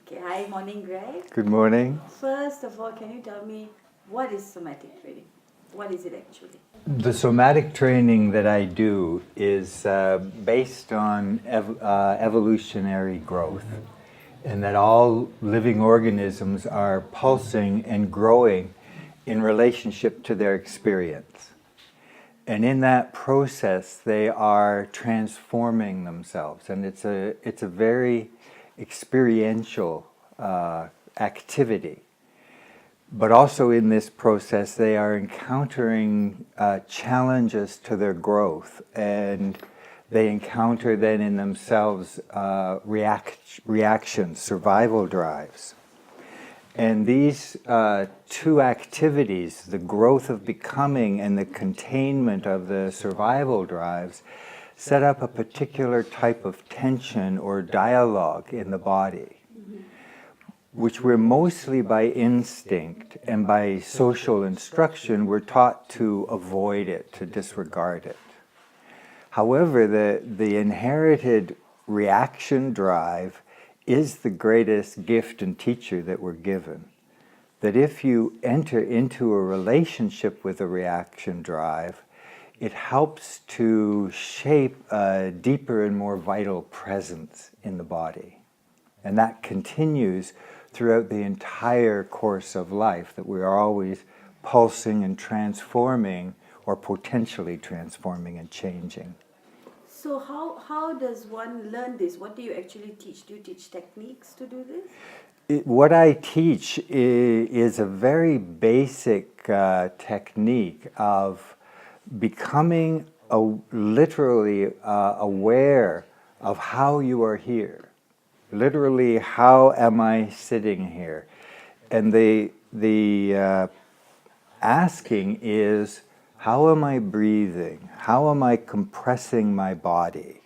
Okay, hi, morning, Greg. Good morning. First of all, can you tell me what is somatic training? What is it actually? The somatic training that I do is based on evolutionary growth, and that all living organisms are pulsing and growing in relationship to their experience. And in that process, they are transforming themselves, and it's a very experiential activity. But also in this process, they are encountering challenges to their growth, and they encounter then in themselves reactions, survival drives. And these two activities, the growth of becoming and the containment of the survival drives, set up a particular type of tension or dialogue in the body, which we're mostly by instinct and by social instruction, we're taught to avoid it, to disregard it. However, the inherited reaction drive is the greatest gift and teacher that we're given. That if you enter into a relationship with a reaction drive, it helps to shape a deeper and more vital presence in the body. And that continues throughout the entire course of life, that we are always pulsing and transforming, or potentially transforming and changing. So how does one learn this? What do you actually teach? Do you teach techniques to do this? What I teach is a very basic technique of becoming literally aware of how you are here. Literally, how am I sitting here? And the asking is, how am I breathing? How am I compressing my body?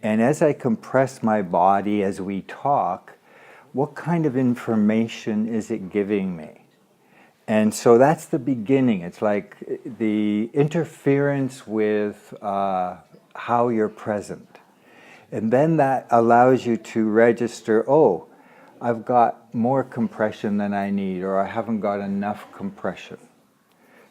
And as I compress my body as we talk, what kind of information is it giving me? And so that's the beginning. It's like the interference with how you're present. And then that allows you to register, oh, I've got more compression than I need, or I haven't got enough compression.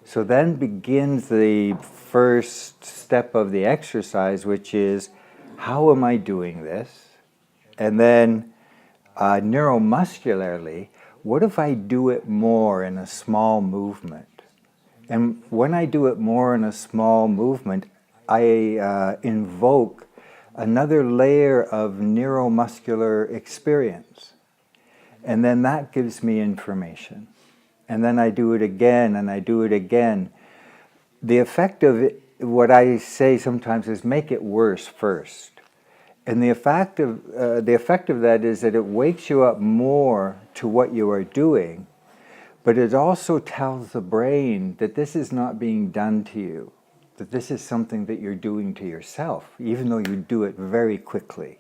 So then begins the first step of the exercise, which is, how am I doing this? And then neuromuscularly, what if I do it more in a small movement? And when I do it more in a small movement, I invoke another layer of neuromuscular experience. And then that gives me information. And then I do it again, and I do it again. The effect of it, what I say sometimes is make it worse first. And the effect of that is that it wakes you up more to what you are doing, but it also tells the brain that this is not being done to you, that this is something that you're doing to yourself, even though you do it very quickly.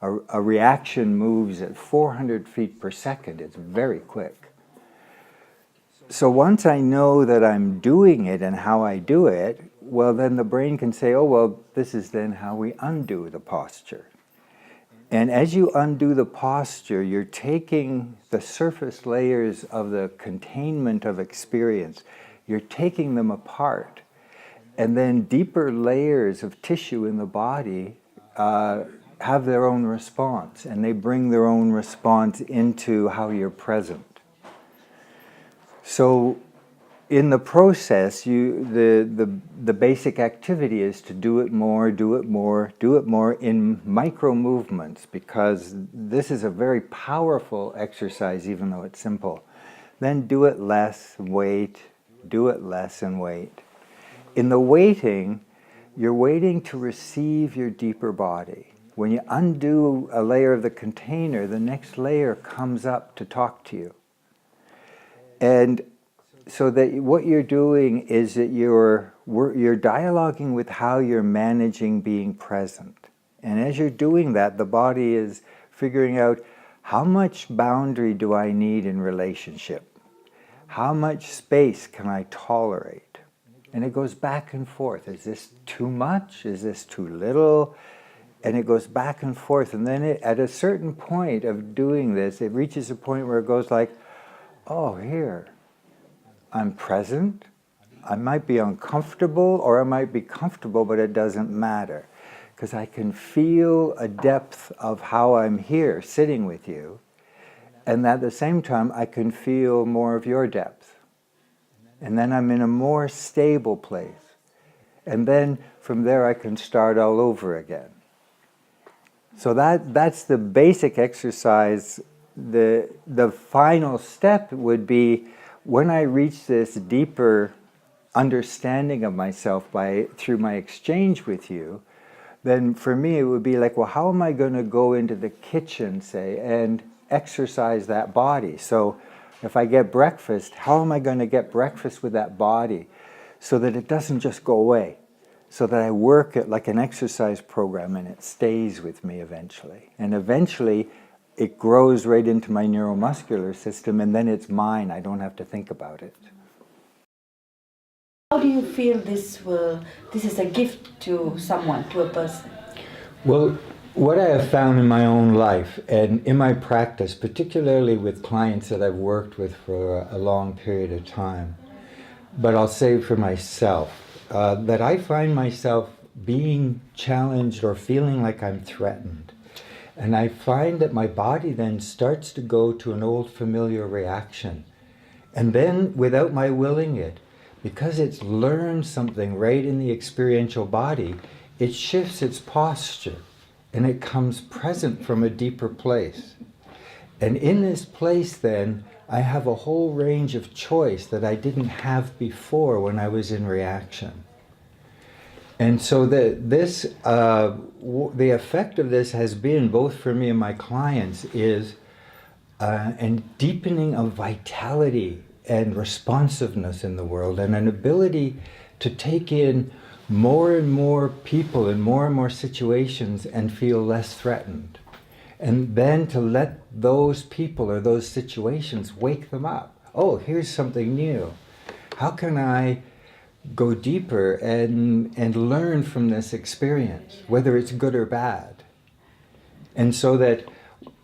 A reaction moves at 400 feet per second. It's very quick. So once I know that I'm doing it and how I do it, well, then the brain can say, oh, well, this is then how we undo the posture. And as you undo the posture, you're taking the surface layers of the containment of experience, you're taking them apart. And then deeper layers of tissue in the body have their own response, and they bring their own response into how you're present. So in the process, the basic activity is to do it more, do it more, do it more in micro movements, because this is a very powerful exercise, even though it's simple. Then do it less, wait, do it less and wait. In the waiting, you're waiting to receive your deeper body. When you undo a layer of the container, the next layer comes up to talk to you. And so that what you're doing is that you're dialoguing with how you're managing being present. And as you're doing that, the body is figuring out, how much boundary do I need in relationship? How much space can I tolerate? And it goes back and forth. Is this too much? Is this too little? and it goes back and forth. And then at a certain point of doing this, it reaches a point where it goes like, oh, here, I'm present. I might be uncomfortable or I might be comfortable, but it doesn't matter. Because I can feel a depth of how I'm here sitting with you. And at the same time, I can feel more of your depth. And then I'm in a more stable place. And then from there I can start all over again. So that's the basic exercise. The final step would be when I reach this deeper understanding of myself through my exchange with you, then for me it would be like, well, how am I going to go into the kitchen, say, and exercise that body? So if I get breakfast, how am I going to get breakfast with that body so that it doesn't just go away? So that I work it like an exercise program and it stays with me eventually. And eventually it grows right into my neuromuscular system and then it's mine. I don't have to think about it. How do you feel this is a gift to someone, to a person? Well, what I have found in my own life and in my practice, particularly with clients that I've worked with for a long period of time, but I'll say for myself, that I find myself being challenged or feeling like I'm threatened. And I find that my body then starts to go to an old familiar reaction. And then, without my willing it, because it's learned something right in the experiential body, it shifts its posture and it comes present from a deeper place. And in this place then, I have a whole range of choice that I didn't have before when I was in reaction. And so the effect of this has been, both for me and my clients, is a deepening of vitality and responsiveness in the world, and an ability to take in more and more people and more situations and feel less threatened. And then to let those people or those situations wake them up. Oh, here's something new. How can I go deeper and learn from this experience, whether it's good or bad? And so that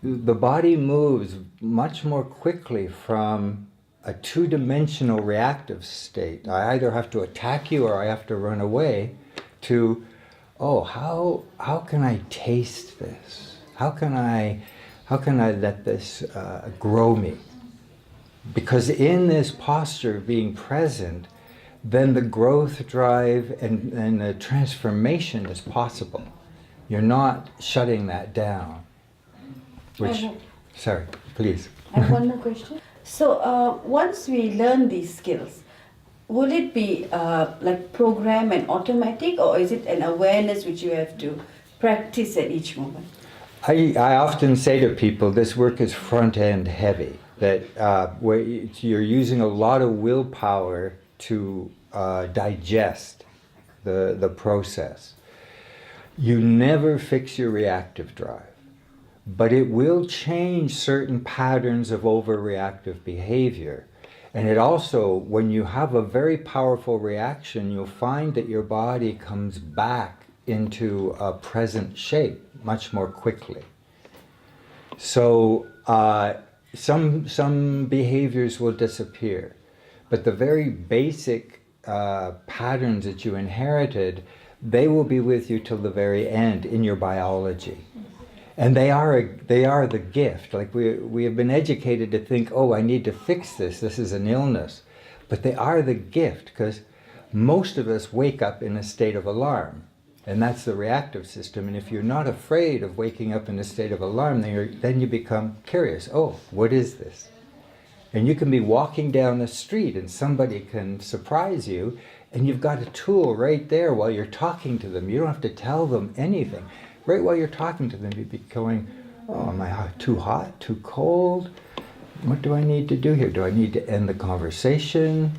the body moves much more quickly from a two-dimensional reactive state. I either have to attack you or I have to run away, to, oh, how can I taste this? How can I let this grow me? Because in this posture of being present, then the growth drive and the transformation is possible. You're not shutting that down. Sorry, please. I have one more question. So once we learn these skills, will it be like program and automatic, or is it an awareness which you have to practice at each moment? I often say to people, this work is front-end heavy, that where you're using a lot of willpower to digest the process. You never fix your reactive drive, but it will change certain patterns of overreactive behavior. And it also, when you have a very powerful reaction, you'll find that your body comes back into a present shape much more quickly. So some behaviors will disappear, but the very basic patterns that you inherited, they will be with you till the very end in your biology. And they are the gift. Like we have been educated to think, oh, I need to fix this. This is an illness. But they are the gift, because most of us wake up in a state of alarm. And that's the reactive system. And if you're not afraid of waking up in a state of alarm, then you become curious. Oh, what is this? And you can be walking down the street and somebody can surprise you, and you've got a tool right there while you're talking to them. You don't have to tell them anything. Right while you're talking to them, you'd be going, oh, am I too hot, too cold? What do I need to do here? Do I need to end the conversation?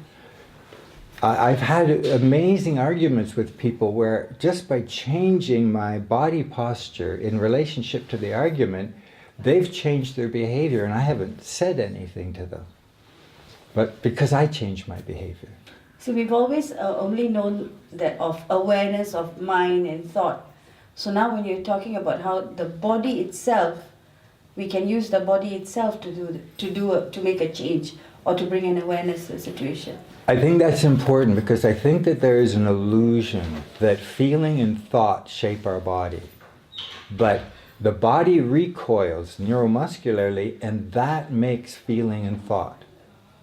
I've had amazing arguments with people where just by changing my body posture in relationship to the argument, they've changed their behavior and I haven't said anything to them. But because I changed my behavior. So we've always only known that of awareness of mind and thought. So now when you're talking about how the body itself, we can use the body itself to make a change or to bring an awareness to the situation. I think that's important because I think that there is an illusion that feeling and thought shape our body. But the body recoils neuromuscularly, and that makes feeling and thought.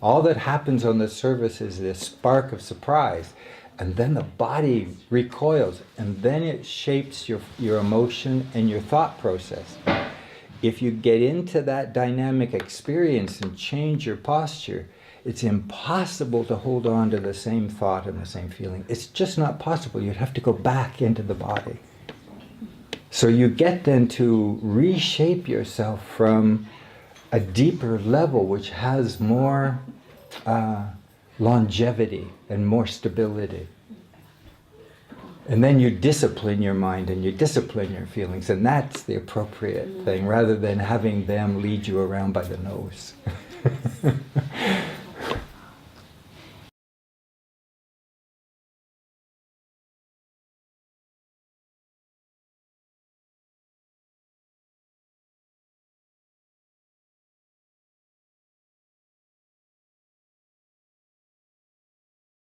All that happens on the surface is this spark of surprise, and then the body recoils, and then it shapes your emotion and your thought process. If you get into that dynamic experience and change your posture, it's impossible to hold on to the same thought and the same feeling. It's just not possible. You'd have to go back into the body. So you get then to reshape yourself from a deeper level which has more longevity and more stability. And then you discipline your mind and you discipline your feelings, and that's the appropriate thing, rather than having them lead you around by the nose.